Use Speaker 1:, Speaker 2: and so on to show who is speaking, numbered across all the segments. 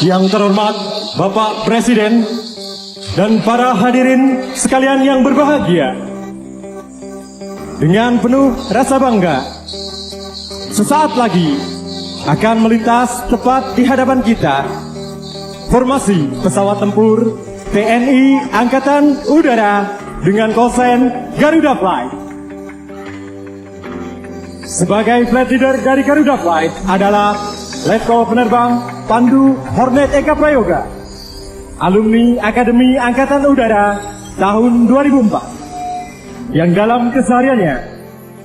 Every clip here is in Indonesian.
Speaker 1: Yang terhormat Bapak Presiden dan para hadirin sekalian yang berbahagia, dengan penuh rasa bangga, sesaat lagi akan melintas tepat di hadapan kita formasi pesawat tempur TNI Angkatan Udara dengan kosen Garuda Flight. Sebagai flight leader dari Garuda Flight adalah Letko Penerbang Pandu Hornet Eka Prayoga, alumni Akademi Angkatan Udara tahun 2004, yang dalam kesehariannya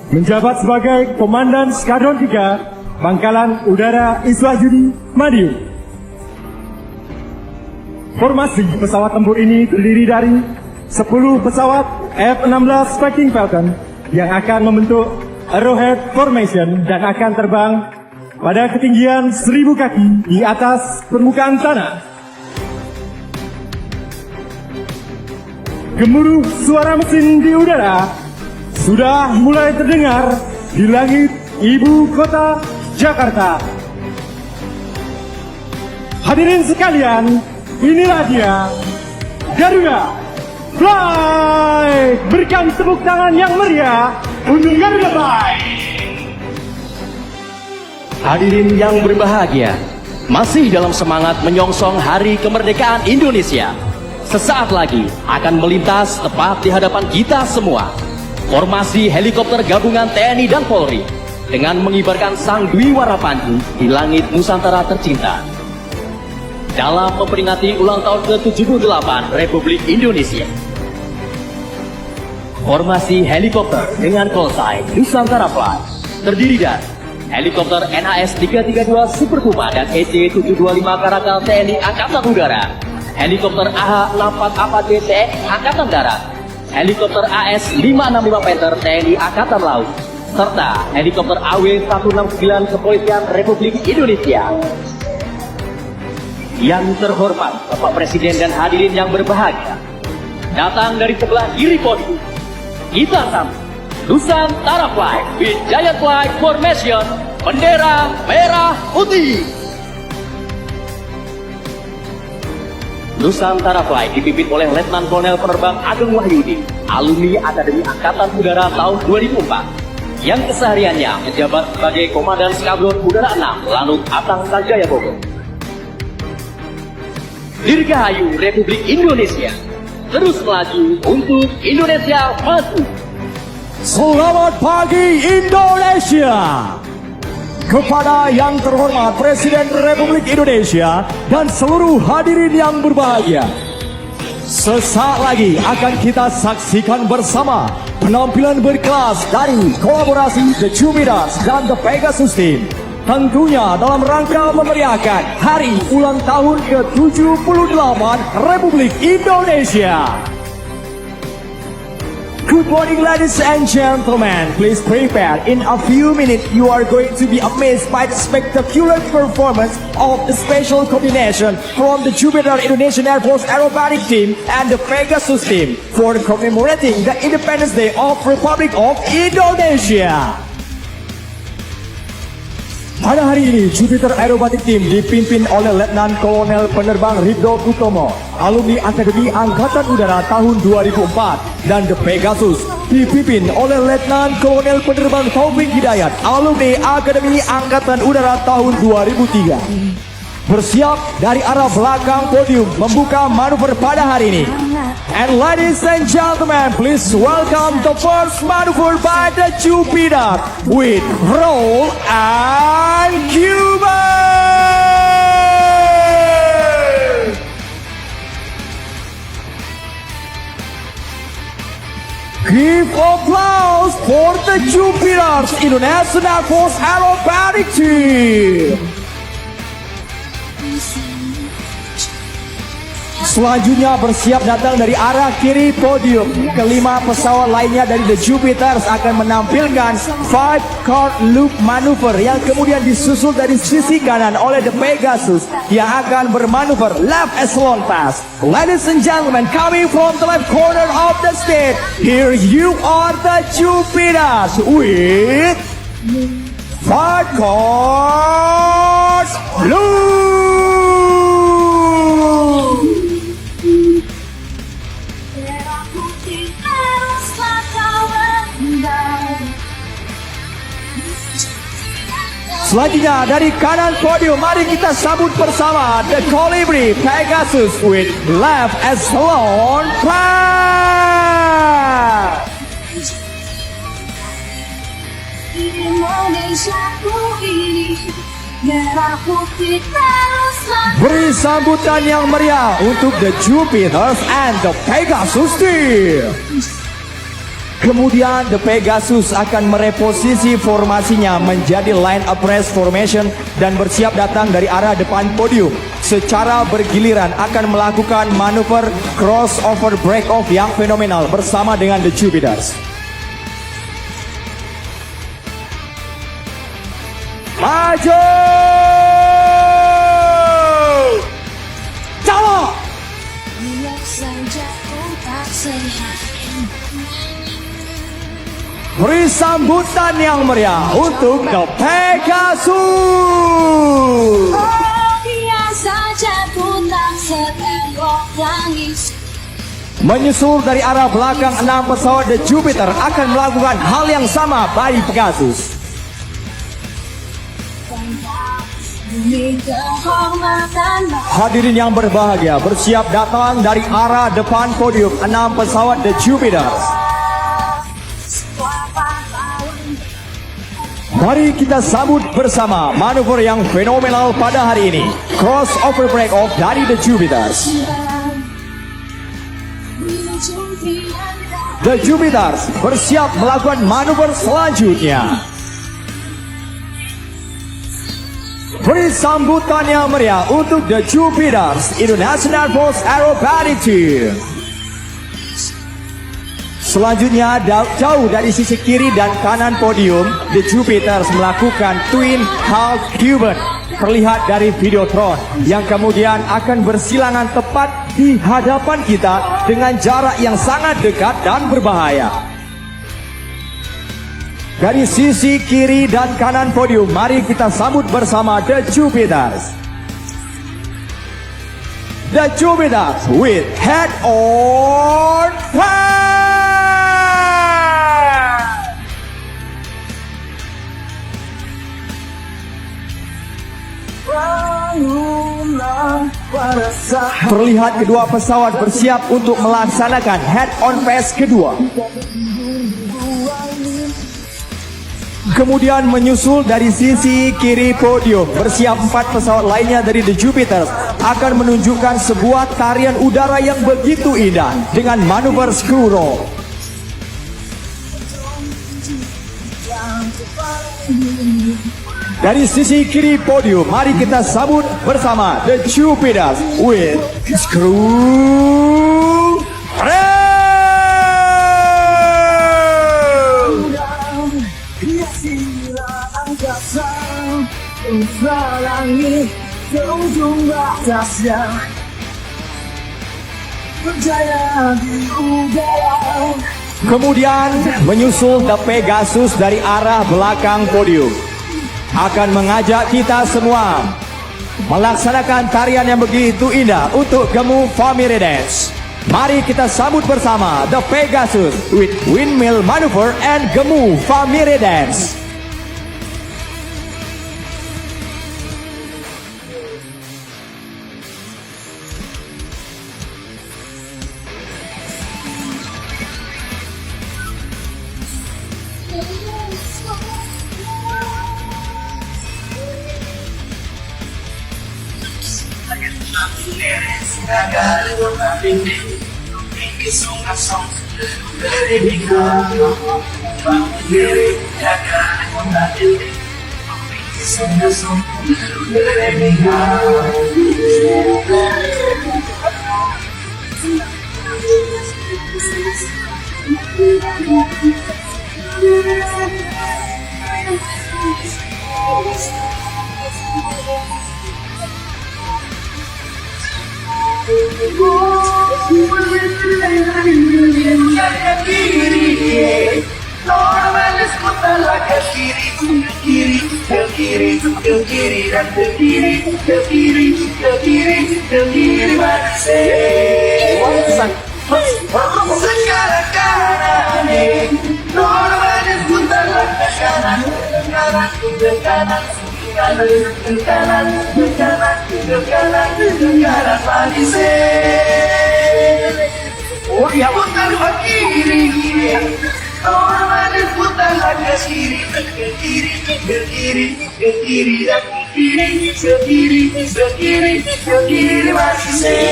Speaker 1: menjabat sebagai Komandan Skadron 3 Pangkalan Udara Iswajudi Madiun. Formasi pesawat tempur ini terdiri dari 10 pesawat F-16 Viking Falcon yang akan membentuk Arrowhead Formation dan akan terbang pada ketinggian 1000 kaki di atas permukaan tanah. Gemuruh suara mesin di udara sudah mulai terdengar di langit ibu kota Jakarta. Hadirin sekalian, inilah dia Garuda Flight. Berikan tepuk tangan yang meriah untuk Garuda Flight.
Speaker 2: Hadirin yang berbahagia, masih dalam semangat menyongsong Hari Kemerdekaan Indonesia, sesaat lagi akan melintas tepat di hadapan kita semua formasi helikopter gabungan TNI dan Polri dengan mengibarkan sang Dwi Warapandu di langit Nusantara tercinta dalam memperingati ulang tahun ke-78 Republik Indonesia. Formasi helikopter dengan call sign Nusantara Flight terdiri dari helikopter NAS 332 Super Puma dan EC725 Karakal TNI Angkatan Udara, helikopter AH-64AD TNI Angkatan Darat, helikopter AS-565 Panther TNI Angkatan Laut, serta helikopter AW169 Kepolisian Republik Indonesia. Yang terhormat Bapak Presiden dan hadirin yang berbahagia, datang dari sebelah kiri podium, kita sambut Nusantara Flight with Giant Flight Formation, bendera merah putih. Nusantara Flight dipimpin oleh Letnan Kolonel Penerbang Ageng Wahyudi, alumni Akademi Angkatan Udara tahun 2004, yang kesehariannya menjabat sebagai Komandan Skadron Udara 6 Lanut Atang Sanjaya Bogor. Dirgahayu Republik Indonesia, terus melaju untuk Indonesia maju.
Speaker 3: Selamat pagi Indonesia. Kepada yang terhormat Presiden Republik Indonesia dan seluruh hadirin yang berbahagia, sesaat lagi akan kita saksikan bersama penampilan berkelas dari kolaborasi The Jupiters dan The Pegasus Team, tentunya dalam rangka memeriahkan hari ulang tahun ke-78 Republik Indonesia. Good morning, ladies and gentlemen. Please prepare. In a few minutes, you are going to be amazed by the spectacular performance of the special combination from the Jupiter Indonesian Air Force Aerobatic Team and the Pegasus Team for commemorating the Independence Day of Republic of Indonesia. Pada hari ini, Jupiter Aerobatic Team dipimpin oleh Letnan Kolonel Penerbang Ridho Kutomo, alumni Akademi Angkatan Udara tahun 2004, dan The Pegasus dipimpin oleh Letnan Kolonel Penerbang Taufik Hidayat, alumni Akademi Angkatan Udara tahun 2003. Bersiap dari arah belakang podium membuka manuver pada hari ini. And ladies and gentlemen, please welcome the first maneuver by the Jupiter with roll and Cuba. Give applause for the Jupiters Indonesian Air Force Aerobatic Team. Selanjutnya bersiap datang dari arah kiri podium. Kelima pesawat lainnya dari The Jupiters akan menampilkan 5-card loop maneuver yang kemudian disusul dari sisi kanan oleh The Pegasus yang akan bermanuver left echelon pass. Ladies and gentlemen, coming from the left corner of the stage, here you are the Jupiters with 5-card loop. Selanjutnya dari kanan podium, mari kita sambut bersama The Colibri Pegasus with Left Echelon Pass.
Speaker 4: Indonesiaku ini merah putih teruslah.
Speaker 3: Beri sambutan yang meriah untuk The Jupiters and The Pegasus Team. Kemudian The Pegasus akan mereposisi formasinya menjadi line up rest formation dan bersiap datang dari arah depan podium. Secara bergiliran akan melakukan manuver crossover break off yang fenomenal bersama dengan The Jupiters. Maju! Colok!
Speaker 4: Lihat saja ku tak sehat.
Speaker 3: Beri sambutan yang meriah untuk The Pegasus.
Speaker 4: Oh, biasa jatuh tak setembok langit.
Speaker 3: Menyusul dari arah belakang 6 pesawat The Jupiter akan melakukan hal yang sama bagi Pegasus.
Speaker 4: Demi kehormatan
Speaker 3: Hadirin yang berbahagia, bersiap datang dari arah depan podium 6 pesawat The Jupiter. Mari kita sambut bersama manuver yang fenomenal pada hari ini, crossover break off dari The Jupiters. The Jupiters bersiap melakukan manuver selanjutnya. Beri sambutan yang meriah untuk The Jupiters International Force Aerobatic Team. Selanjutnya jauh dari sisi kiri dan kanan podium, The Jupiters melakukan twin half Cuban terlihat dari Videotron yang kemudian akan bersilangan tepat di hadapan kita dengan jarak yang sangat dekat dan berbahaya. Dari sisi kiri dan kanan podium, mari kita sambut bersama The Jupiters. The Jupiters with head on fire. Terlihat kedua pesawat bersiap untuk melaksanakan head on pass kedua. Kemudian menyusul dari sisi kiri podium, bersiap 4 pesawat lainnya dari The Jupiter akan menunjukkan sebuah tarian udara yang begitu indah dengan manuver screw roll. Dari sisi kiri podium, mari kita sambut bersama The Jupiters with screw roll.
Speaker 4: langit ke ujung batasnya berjaya di udara.
Speaker 3: Kemudian menyusul The Pegasus dari arah belakang podium akan mengajak kita semua melaksanakan tarian yang begitu indah untuk Gemu Family Dance. Mari kita sambut bersama The Pegasus with Windmill Maneuver and Gemu Family Dance.
Speaker 5: Oh ya putar ke kiri, orang ada putar ke kiri, ke kiri, ke kiri, ke kiri, ke kiri, ke kiri, ke kiri, ke kiri masih.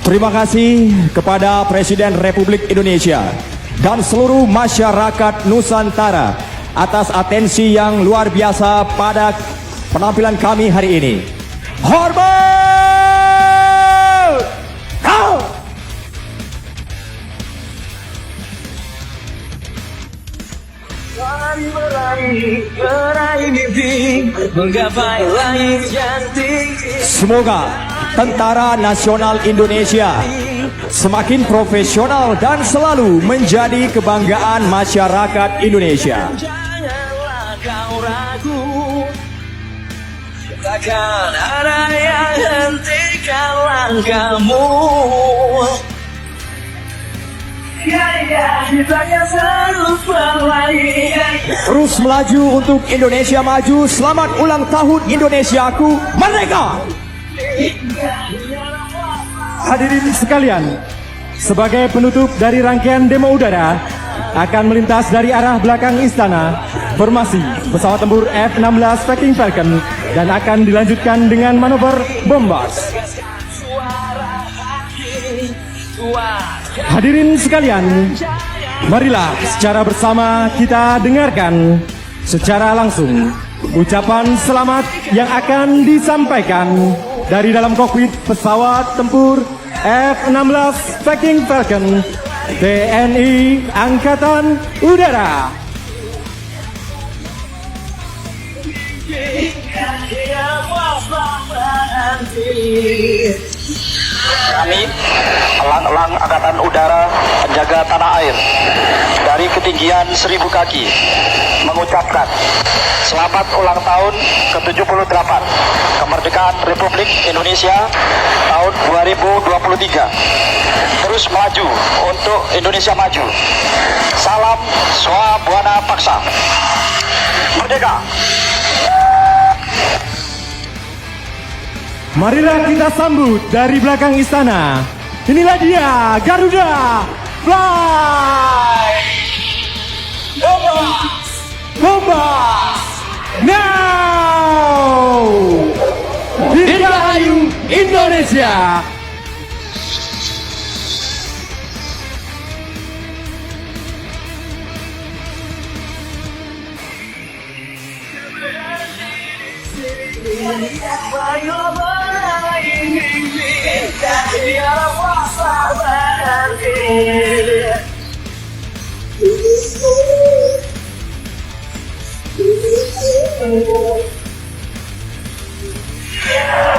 Speaker 3: Terima kasih kepada Presiden Republik Indonesia dan seluruh masyarakat Nusantara atas atensi yang luar biasa pada penampilan kami hari ini. Hormat! Kau!
Speaker 5: Meraih mimpi, menggapai langit yang tinggi.
Speaker 3: Semoga Tentara Nasional Indonesia semakin profesional dan selalu menjadi kebanggaan masyarakat Indonesia.
Speaker 5: Janganlah kau ragu, takkan ada yang hentikan langkahmu. Ya, kita akan selalu berlari.
Speaker 3: Terus melaju untuk Indonesia maju. Selamat ulang tahun Indonesiaku merdeka.
Speaker 1: Hadirin sekalian, sebagai penutup dari rangkaian demo udara, akan melintas dari arah belakang istana formasi pesawat tempur F-16 Fighting Falcon dan akan dilanjutkan dengan manuver Bombas. Hadirin sekalian, marilah secara bersama kita dengarkan secara langsung ucapan selamat yang akan disampaikan dari dalam kokpit pesawat tempur F-16 Fighting Falcon TNI Angkatan Udara.
Speaker 6: Kami, elang-elang Angkatan Udara penjaga tanah air dari ketinggian 1000 kaki mengucapkan selamat ulang tahun ke-78 kemerdekaan Republik Indonesia tahun 2023. Terus maju untuk Indonesia maju. Salam Swabwana Paksa. Merdeka.
Speaker 1: Marilah kita sambut dari belakang istana. Inilah dia Garuda Fly. Bombas now. Dirgahayu Indonesia.
Speaker 5: Yeah.